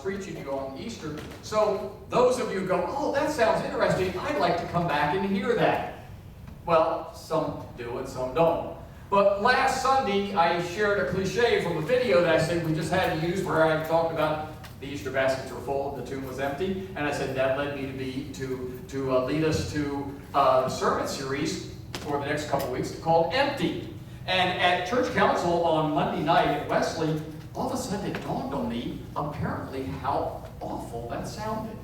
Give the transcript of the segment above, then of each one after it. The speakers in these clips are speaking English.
preaching to you on Easter. So those of you who go, oh, that sounds interesting, I'd like to come back and hear that. Well, some do and some don't. But last Sunday, I shared a cliche from a video that I said we just had to use where I talked about the Easter baskets were full, the tomb was empty, and I said that led me to lead us to the sermon series for the next couple weeks called Empty. And at church council on Monday night at Wesley, all of a sudden it dawned on me apparently how awful that sounded.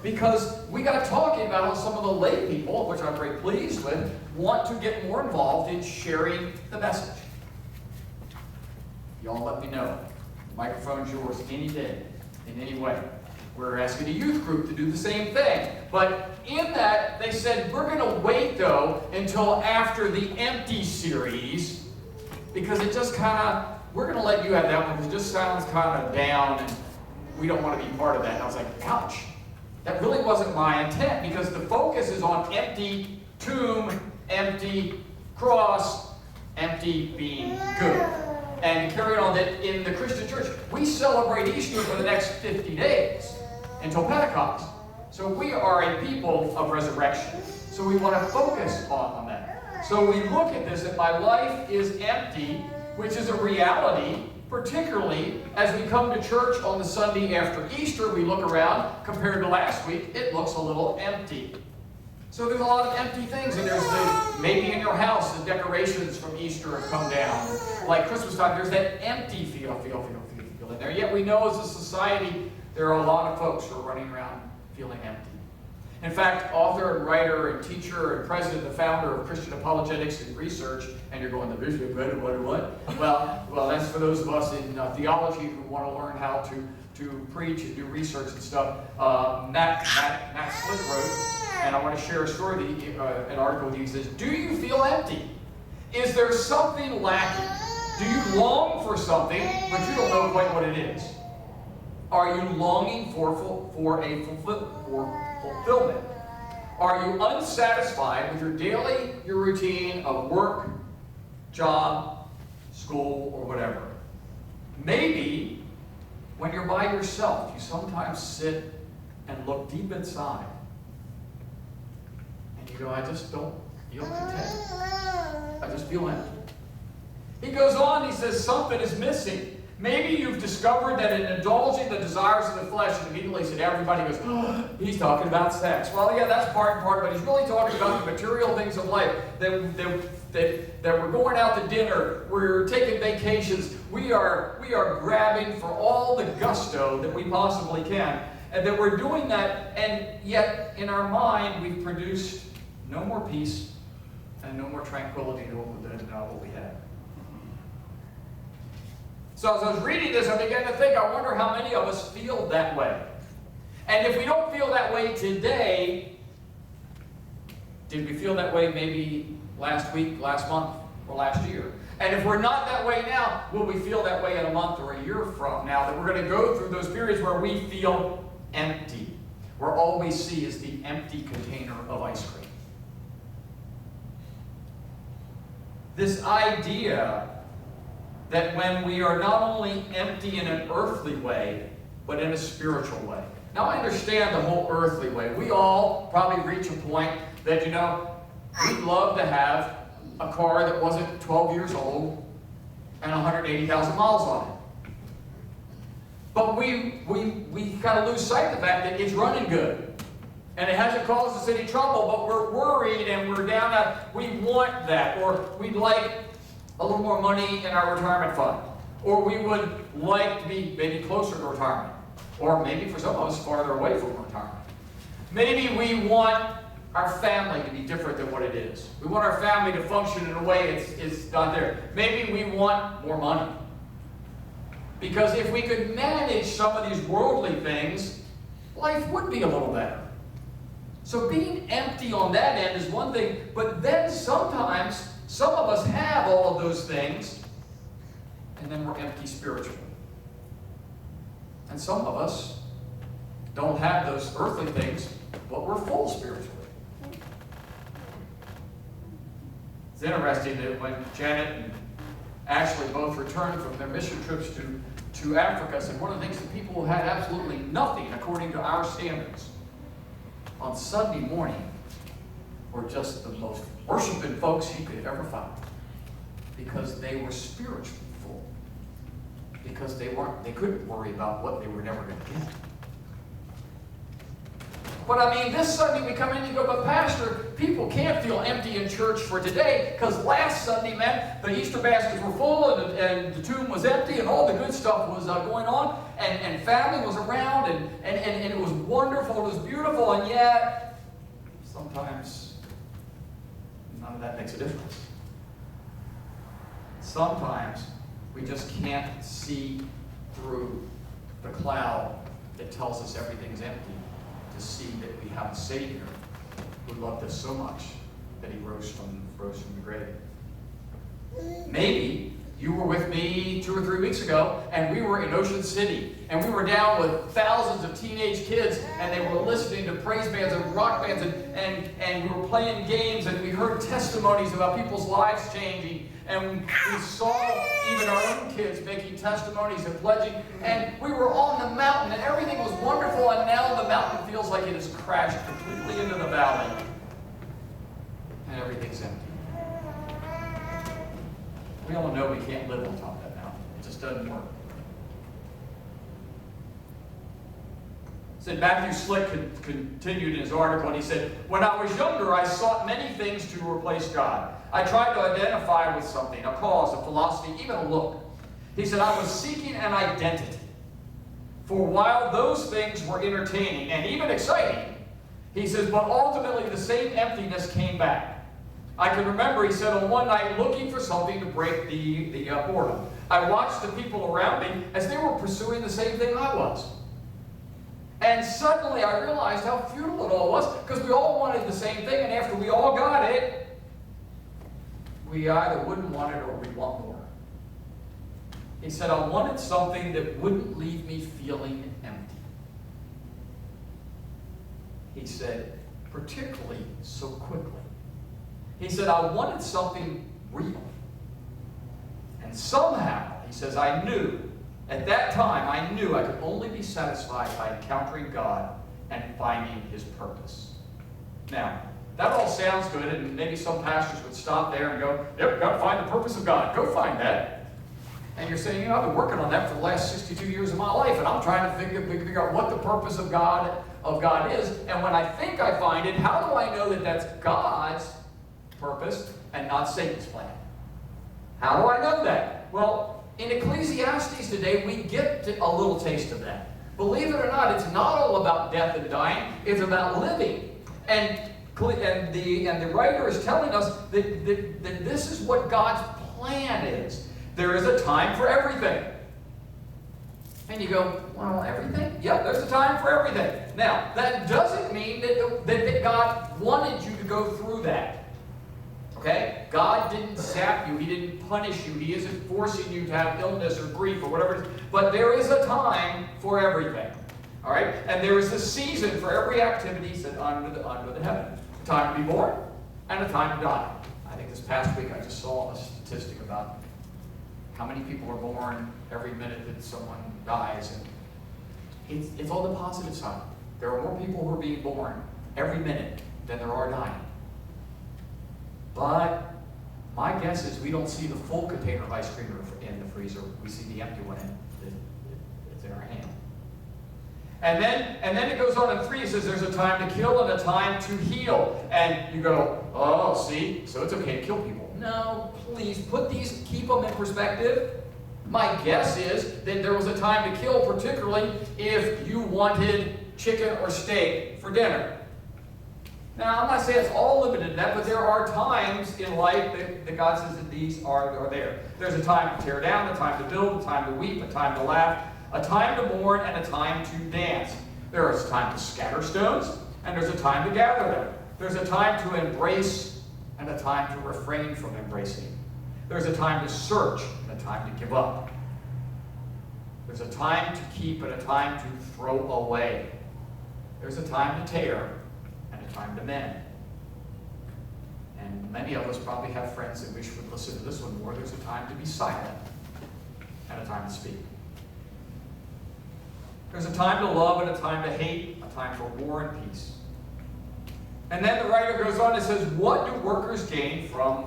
Because we got talking about how some of the lay people, which I'm very pleased with, want to get more involved in sharing the message. Y'all let me know. The microphone's yours any day, in any way. We're asking a youth group to do the same thing. But in that, they said, we're going to wait, though, until after the Empty series, because it just kind of, we're going to let you have that one, because it just sounds kind of down, and we don't want to be part of that. And I was like, ouch. That really wasn't my intent, because the focus is on empty tomb, empty cross, empty being good. And carry on that in the Christian church, we celebrate Easter for the next 50 days until Pentecost. So we are a people of resurrection. So we want to focus on that. So we look at this, that my life is empty, which is a reality, particularly as we come to church on the Sunday after Easter. We look around, compared to last week, it looks a little empty. So there's a lot of empty things, and there's maybe in your house, the decorations from Easter have come down. Like Christmas time, there's that empty feel in there. Yet we know as a society, there are a lot of folks who are running around feeling empty. In fact, author and writer and teacher and president and founder of Christian Apologetics and Research, and you're going, the vision of good, what? Well, that's for those of us in theology who want to learn how to preach and do research and stuff. Matt Slick wrote, and I want to share a story, an article with you. He says, do you feel empty? Is there something lacking? Do you long for something, but you don't know quite what it is? Are you longing for fulfillment? Are you unsatisfied with your routine of work, job, school, or whatever? Maybe when you're by yourself, you sometimes sit and look deep inside. And you go, I just don't feel content. I just feel empty. He goes on, he says, something is missing. Maybe you've discovered that in indulging the desires of the flesh, and immediately said, everybody goes, oh, he's talking about sex. Well, yeah, that's part and part, but he's really talking about the material things of life. That we're going out to dinner, we're taking vacations, we are grabbing for all the gusto that we possibly can. And that we're doing that, and yet in our mind, we've produced no more peace and no more tranquility than what we had. So as I was reading this, I began to think, I wonder how many of us feel that way. And if we don't feel that way today, did we feel that way maybe last week, last month, or last year? And if we're not that way now, will we feel that way in a month or a year from now? That we're going to go through those periods where we feel empty, where all we see is the empty container of ice cream. This idea that when we are not only empty in an earthly way, but in a spiritual way. Now I understand the whole earthly way. We all probably reach a point that, we'd love to have a car that wasn't 12 years old and 180,000 miles on it. But we kind of lose sight of the fact that it's running good. And it hasn't caused us any trouble, but we're worried and we're down at, we want that, or we'd like a little more money in our retirement fund. Or we would like to be maybe closer to retirement. Or maybe for some of us, farther away from retirement. Maybe we want our family to be different than what it is. We want our family to function in a way it's not there. Maybe we want more money. Because if we could manage some of these worldly things, life would be a little better. So being empty on that end is one thing, but then sometimes some of us have all of those things, and then we're empty spiritually. And some of us don't have those earthly things, but we're full spiritually. It's interesting that when Janet and Ashley both returned from their mission trips to to Africa, said one of the things that people who had absolutely nothing according to our standards on Sunday morning were just the most worshiping folks he could ever find, because they were spiritually full, because they couldn't worry about what they were never going to get. But I mean, this Sunday we come in and you go, but Pastor, people can't feel empty in church for today, because last Sunday, man, the Easter baskets were full and the tomb was empty and all the good stuff was going on, and family was around, and it was wonderful, it was beautiful, and yet sometimes none of that makes a difference. Sometimes we just can't see through the cloud that tells us everything's empty to see that we have a Savior who loved us so much that he rose from the grave. Maybe you were with me 2 or 3 weeks ago, and we were in Ocean City, and we were down with thousands of teenage kids, and they were listening to praise bands and rock bands, and we were playing games, and we heard testimonies about people's lives changing, and we saw even our own kids making testimonies and pledging, and we were on the mountain, and everything was wonderful, and now the mountain feels like it has crashed completely into the valley, and everything's empty. We all know we can't live on top of that mountain. It just doesn't work. Said Matthew Slick continued in his article, and he said, "When I was younger, I sought many things to replace God. I tried to identify with something, a cause, a philosophy, even a look." He said, "I was seeking an identity. For while those things were entertaining and even exciting," he says, "but ultimately the same emptiness came back. I can remember," he said, "on one night looking for something to break the boredom. I watched the people around me as they were pursuing the same thing I was. And suddenly I realized how futile it all was, because we all wanted the same thing, and after we all got it, we either wouldn't want it or we want more." He said, "I wanted something that wouldn't leave me feeling empty." He said, particularly so quickly. He said, "I wanted something real. And somehow," he says, "I knew, at that time, I knew I could only be satisfied by encountering God and finding his purpose." Now, that all sounds good, and maybe some pastors would stop there and go, "Yep, got to find the purpose of God. Go find that." And you're saying, I've been working on that for the last 62 years of my life, and I'm trying to figure out what the purpose of God is. And when I think I find it, how do I know that that's God's purpose and not Satan's plan? How do I know that? Well, in Ecclesiastes today, we get a little taste of that. Believe it or not, it's not all about death and dying. It's about living. And the writer is telling us that this is what God's plan is. There is a time for everything. And you go, well, everything? Yeah, there's a time for everything. Now, that doesn't mean that God wanted you to go through that. Okay? God didn't zap you. He didn't punish you. He isn't forcing you to have illness or grief or whatever it is. But there is a time for everything. All right? And there is a season for every activity set under the heaven. A time to be born and a time to die. I think this past week I just saw a statistic about how many people are born every minute that someone dies. And it's on the positive side. There are more people who are being born every minute than there are dying. But my guess is we don't see the full container of ice cream in the freezer. We see the empty one that's in our hand. And then it goes on in 3. It says there's a time to kill and a time to heal. And you go, oh, see, so it's okay to kill people. No, please, keep them in perspective. My guess is that there was a time to kill, particularly if you wanted chicken or steak for dinner. Now, I'm not saying it's all limited to that, but there are times in life that God says that these are there. There's a time to tear down, a time to build, a time to weep, a time to laugh, a time to mourn, and a time to dance. There is a time to scatter stones, and there's a time to gather them. There's a time to embrace and a time to refrain from embracing. There's a time to search and a time to give up. There's a time to keep and a time to throw away. There's a time to tear and a time to mend. And many of us probably have friends that wish would listen to this one more. There's a time to be silent and a time to speak. There's a time to love and a time to hate, a time for war and peace. And then the writer goes on and says, what do workers gain from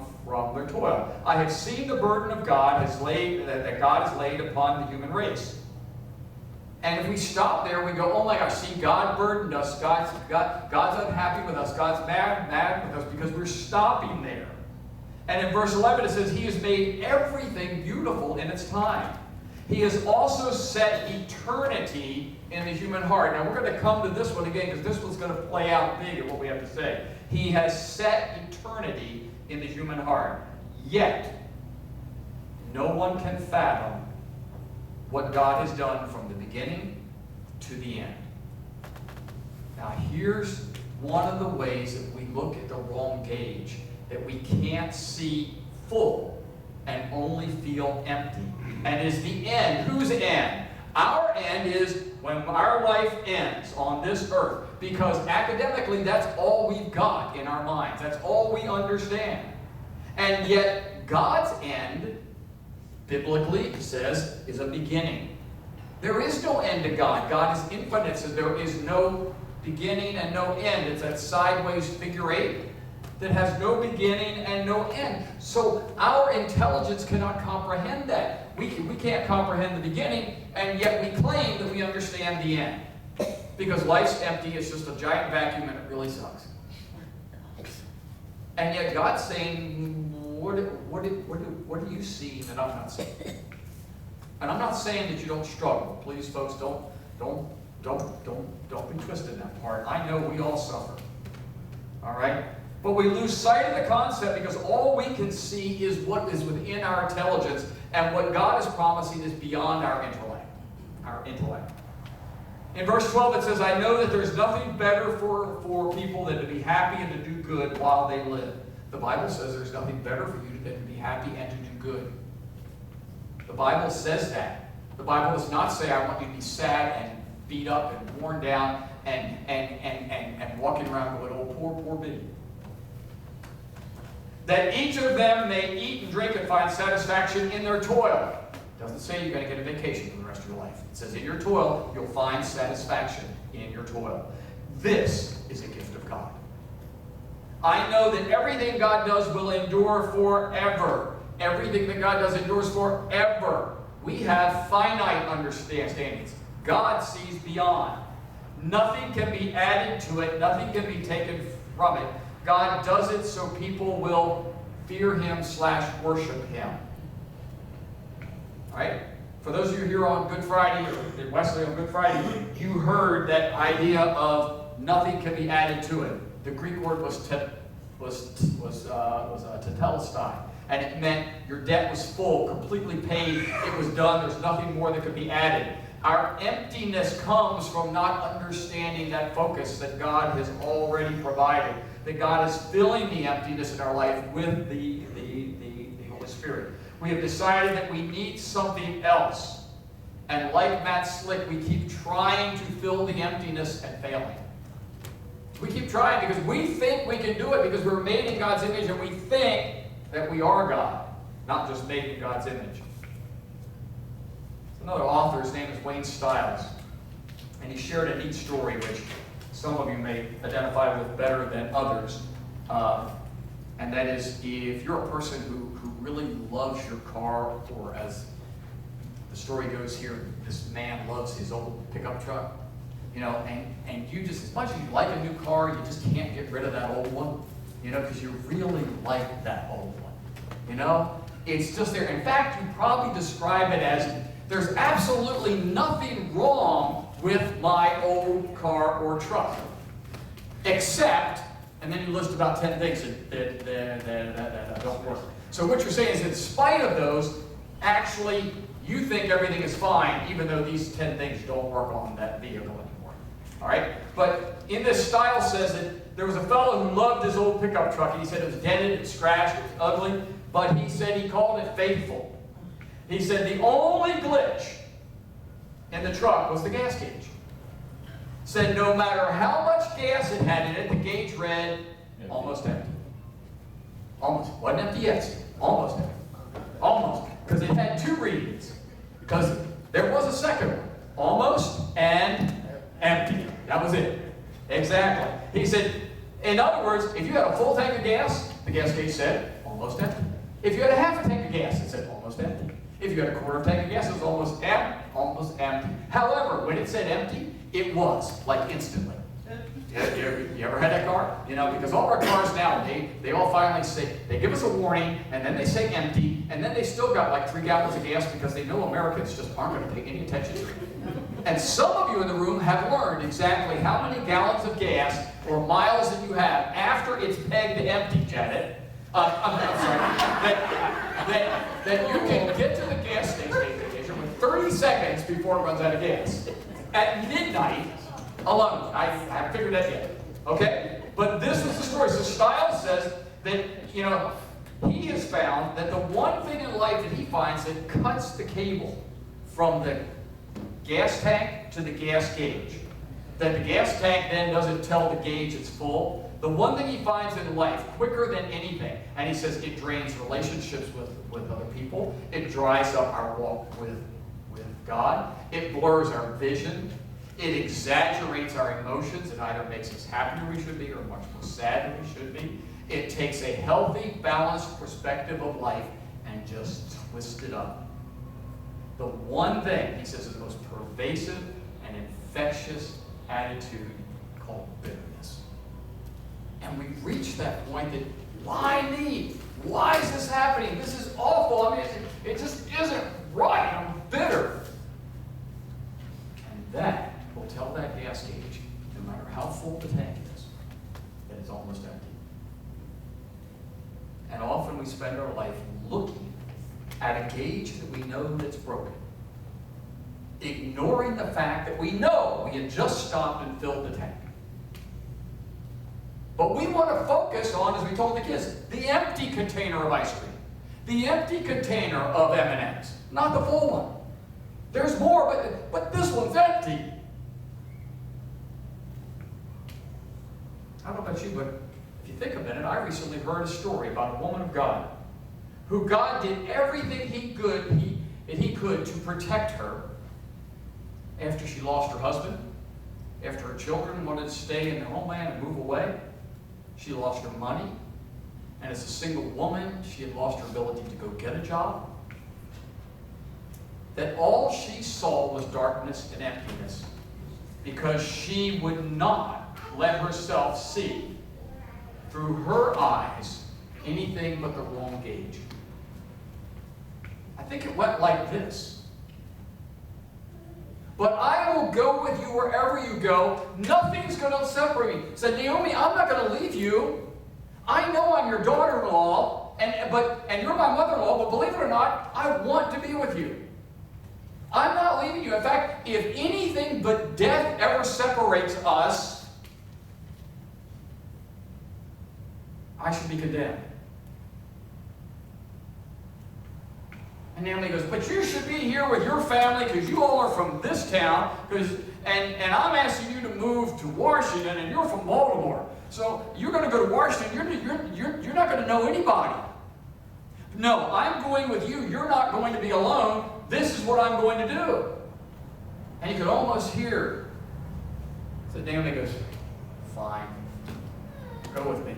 their toil? I have seen the burden of God that God has laid upon the human race. And if we stop there, we go, oh my gosh, see, God burdened us. God's unhappy with us. God's mad with us because we're stopping there. And in verse 11 it says, He has made everything beautiful in its time. He has also set eternity in the human heart. Now we're going to come to this one again because this one's going to play out big in what we have to say. He has set eternity in the human heart. Yet, no one can fathom what God has done from the beginning to the end. Now here's one of the ways that we look at the wrong gauge, that we can't see full and only feel empty. And is the end. Whose end? Our end is when our life ends on this earth. Because academically, that's all we've got in our minds. That's all we understand. And yet, God's end, biblically, he says, is a beginning. There is no end to God. God is infinite, so there is no beginning and no end. It's that sideways figure eight that has no beginning and no end. So our intelligence cannot comprehend that. We can't comprehend the beginning, and yet we claim that we understand the end. Because life's empty, it's just a giant vacuum, and it really sucks. And yet God's saying, what do you see that I'm not seeing? And I'm not saying that you don't struggle. Please, folks, don't be twisted in that part. I know we all suffer. All right? But we lose sight of the concept because all we can see is what is within our intelligence, and what God is promising is beyond our intellect. In verse 12 it says, I know that there's nothing better for people than to be happy and to do good while they live. The Bible says there's nothing better for you than to be happy and to do good. The Bible says that. The Bible does not say I want you to be sad and beat up and worn down and walking around going, oh, poor me. That each of them may eat and drink and find satisfaction in their toil. It doesn't say you're going to get a vacation for the rest of your life. It says in your toil, you'll find satisfaction in your toil. This is a gift of God. I know that everything God does will endure forever. Everything that God does endures forever. We have finite understandings. God sees beyond. Nothing can be added to it. Nothing can be taken from it. God does it so people will fear Him / worship Him. All right? For those of you here on Good Friday, or in Wesley on Good Friday, you heard that idea of nothing can be added to it. The Greek word was tetelestai, and it meant your debt was full, completely paid, it was done, there's nothing more that could be added. Our emptiness comes from not understanding that focus that God has already provided. That God is filling the emptiness in our life with the Holy Spirit. We have decided that we need something else. And like Matt Slick, we keep trying to fill the emptiness and failing. We keep trying because we think we can do it because we're made in God's image and we think that we are God, not just made in God's image. Another author, his name is Wayne Stiles, and he shared a neat story which some of you may identify with better than others. And that is, if you're a person who really loves your car, or as the story goes here, this man loves his old pickup truck, you know, and you just, as much as you like a new car, you just can't get rid of that old one, you know, because you really like that old one, you know? It's just there. In fact, you probably describe it as, there's absolutely nothing wrong with my old car or truck, except, and then you list about 10 things that don't work. So what you're saying is, in spite of those, actually, you think everything is fine, even though these 10 things don't work on that vehicle anymore. All right? But in this style says that there was a fellow who loved his old pickup truck, and he said it was dented and scratched, it was ugly, but he said he called it faithful. He said the only glitch in the truck was the gas gauge. Said no matter how much gas it had in it, the gauge read almost empty. Almost. Wasn't empty yet. Almost empty. Almost. Because it had two readings. Because there was a second one. almost and empty. That was it. Exactly. He said, in other words, if you had a full tank of gas, the gas gauge said almost empty. If you had a half a tank of gas, it said almost empty. If you had a quarter tank of gas, it was almost empty. However, when it said empty, it was, like instantly. You ever had that car? You know, because all of our cars now, they all finally say, they give us a warning, and then they say empty, and then they still got like 3 gallons of gas because they know Americans just aren't going to pay any attention to it. And some of you in the room have learned exactly how many gallons of gas or miles that you have after it's pegged to empty, Janet. I'm sorry. That you can get to the gas station with 30 seconds before it runs out of gas. At midnight alone. I haven't figured that yet. Okay? But this is the story. So Stiles says that, you know, he has found that the one thing in life that he finds that cuts the cable from the gas tank to the gas gauge, that the gas tank then doesn't tell the gauge it's full. The one thing he finds in life, quicker than anything, and he says it drains relationships with other people, it dries up our walk with God, it blurs our vision, it exaggerates our emotions, it either makes us happier than we should be or much more sad than we should be. It takes a healthy, balanced perspective of life and just twists it up. The one thing, he says, is the most pervasive and infectious attitude called bitterness. And we reach that point that, why me? Why is this happening? This is awful. I mean, it just isn't right. I'm bitter. And that will tell that gas gauge, no matter how full the tank is, that it's almost empty. And often we spend our life looking at a gauge that we know that's broken, ignoring the fact that we know we had just stopped and filled the tank. But we want to focus on, as we told the kids, the empty container of ice cream, the empty container of M&Ms, not the full one. There's more, but this one's empty. I don't know about you, but if you think a minute, I recently heard a story about a woman of God who God did everything he could to protect her after she lost her husband, after her children wanted to stay in their homeland and move away. She lost her money, and as a single woman, she had lost her ability to go get a job. That all she saw was darkness and emptiness because she would not let herself see through her eyes anything but the wrong gauge. I think it went like this. But I will go with you wherever you go. Nothing's going to separate me. Said Naomi, I'm not going to leave you. I know I'm your daughter-in-law, and you're my mother-in-law, but believe it or not, I want to be with you. I'm not leaving you. In fact, if anything but death ever separates us, I should be condemned. And Naomi goes, but you should be here with your family because you all are from this town, and I'm asking you to move to Washington, and you're from Baltimore. So you're going to go to Washington. You're not going to know anybody. No, I'm going with you. You're not going to be alone. This is what I'm going to do. And you could almost hear. So Naomi goes, fine, go with me.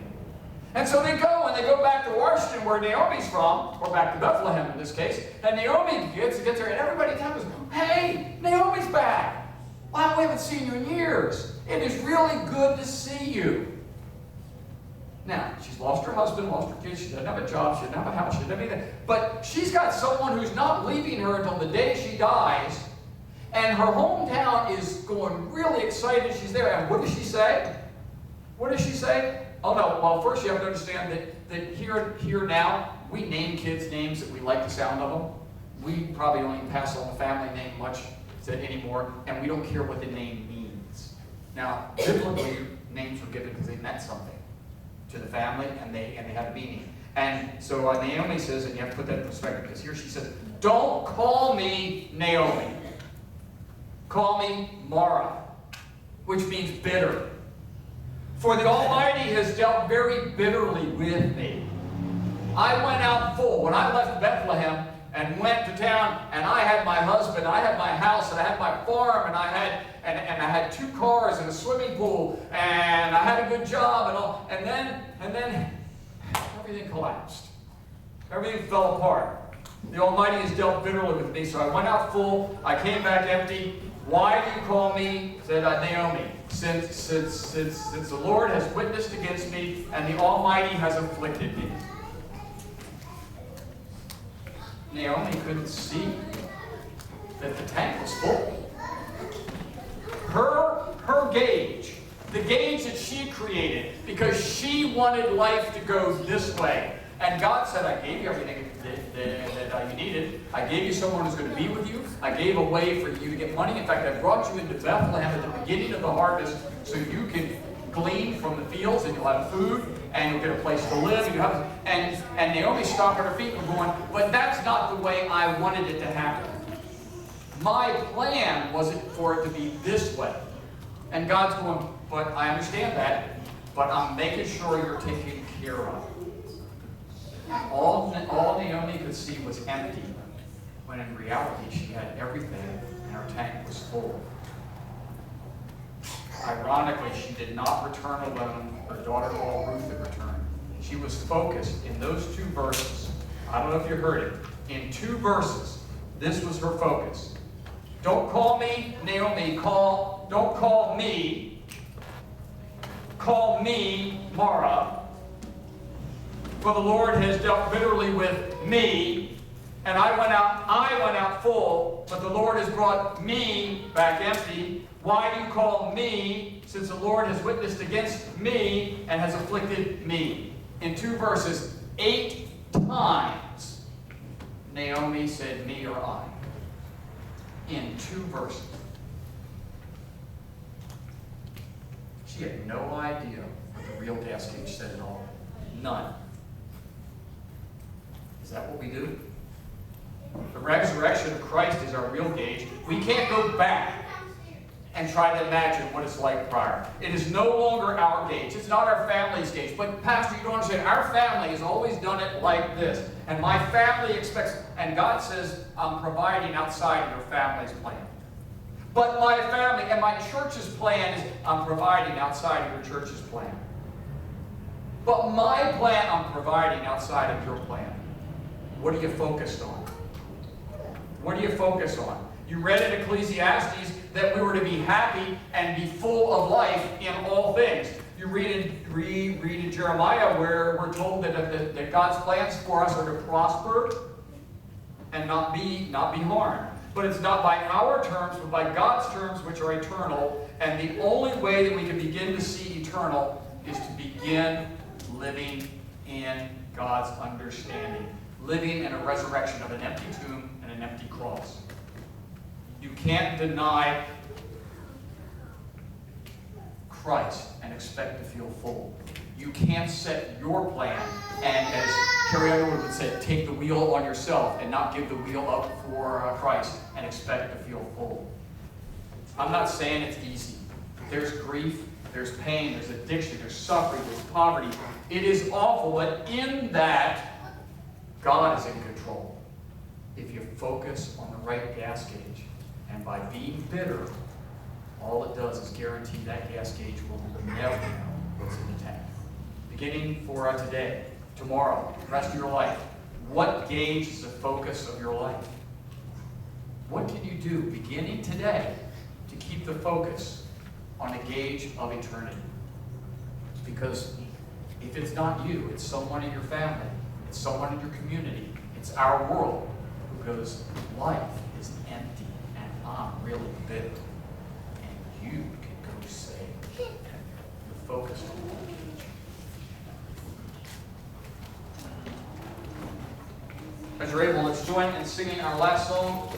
And so they go, and they go back to Washington, where Naomi's from, or back to Bethlehem in this case. And Naomi gets there, and everybody in town goes, hey, Naomi's back. Wow, we haven't seen you in years. It is really good to see you. Now, she's lost her husband, lost her kids, she doesn't have a job, she doesn't have a house, she doesn't have anything. But she's got someone who's not leaving her until the day she dies, and her hometown is going really excited she's there. And what does she say? What does she say? Oh no, well first you have to understand that here now, we name kids names that we like the sound of them. We probably don't even pass on the family name much anymore, and we don't care what the name means. Now, biblically, names were given because they meant something to the family, and they had a meaning. And so Naomi says, and you have to put that in perspective, because here she says, don't call me Naomi. Call me Mara, which means bitter. For the Almighty has dealt very bitterly with me. I went out full. When I left Bethlehem and went to town, and I had my husband, I had my house, and I had my farm, and I had 2 cars and a swimming pool, and I had a good job and all, and then everything collapsed. Everything fell apart. The Almighty has dealt bitterly with me, so I went out full, I came back empty. Why do you call me, said Naomi, since the Lord has witnessed against me, and the Almighty has afflicted me. Naomi couldn't see that the tank was full. Her gauge, the gauge that she created, because she wanted life to go this way. And God said, I gave you everything that you needed. I gave you someone who's going to be with you. I gave a way for you to get money. In fact, I brought you into Bethlehem at the beginning of the harvest so you can glean from the fields, and you'll have food, and you'll get a place to live. And Naomi stopped at her feet and going, but that's not the way I wanted it to happen. My plan wasn't for it to be this way. And God's going, but I understand that, but I'm making sure you're taken care of. And all Naomi could see was empty, when in reality she had everything and her tank was full. Ironically, she did not return alone. Her daughter-in-law Ruth had returned. She was focused in those 2 verses. I don't know if you heard it. In 2 verses, this was her focus. Don't call me Naomi. Don't call me. Call me Mara. For the Lord has dealt bitterly with me, and I went out full, but the Lord has brought me back empty. Why do you call me, since the Lord has witnessed against me and has afflicted me? In 2 verses, 8 times, Naomi said, me or I. In 2 verses. She had no idea what the real gas gauge said at all. None. Is that what we do? The resurrection of Christ is our real gauge. We can't go back and try to imagine what it's like prior. It is no longer our gauge. It's not our family's gauge. But Pastor, you don't understand. Our family has always done it like this. And my family expects, and God says, I'm providing outside of your family's plan. But my family and my church's plan is, I'm providing outside of your church's plan. But my plan, I'm providing outside of your plan. What are you focused on? What are you focused on? You read in Ecclesiastes that we were to be happy and be full of life in all things. You read in Jeremiah where we're told that God's plans for us are to prosper and not be harmed. But it's not by our terms, but by God's terms, which are eternal. And the only way that we can begin to see eternal is to begin living in God's understanding. Living in a resurrection of an empty tomb and an empty cross. You can't deny Christ and expect to feel full. You can't set your plan and, as Carrie Underwood would say, take the wheel on yourself and not give the wheel up for Christ and expect to feel full. I'm not saying it's easy. There's grief, there's pain, there's addiction, there's suffering, there's poverty. It is awful, but in that, God is in control. If you focus on the right gas gauge, and by being bitter, all it does is guarantee that gas gauge will never know what's in the tank. Beginning for today, tomorrow, the rest of your life, what gauge is the focus of your life? What can you do beginning today to keep the focus on a gauge of eternity? Because if it's not you, it's someone in your family, it's someone in your community, it's our world, because life is empty and I'm really bitter. And you can go say, you're focused on that gauge. As you're able, let's join in singing our last song.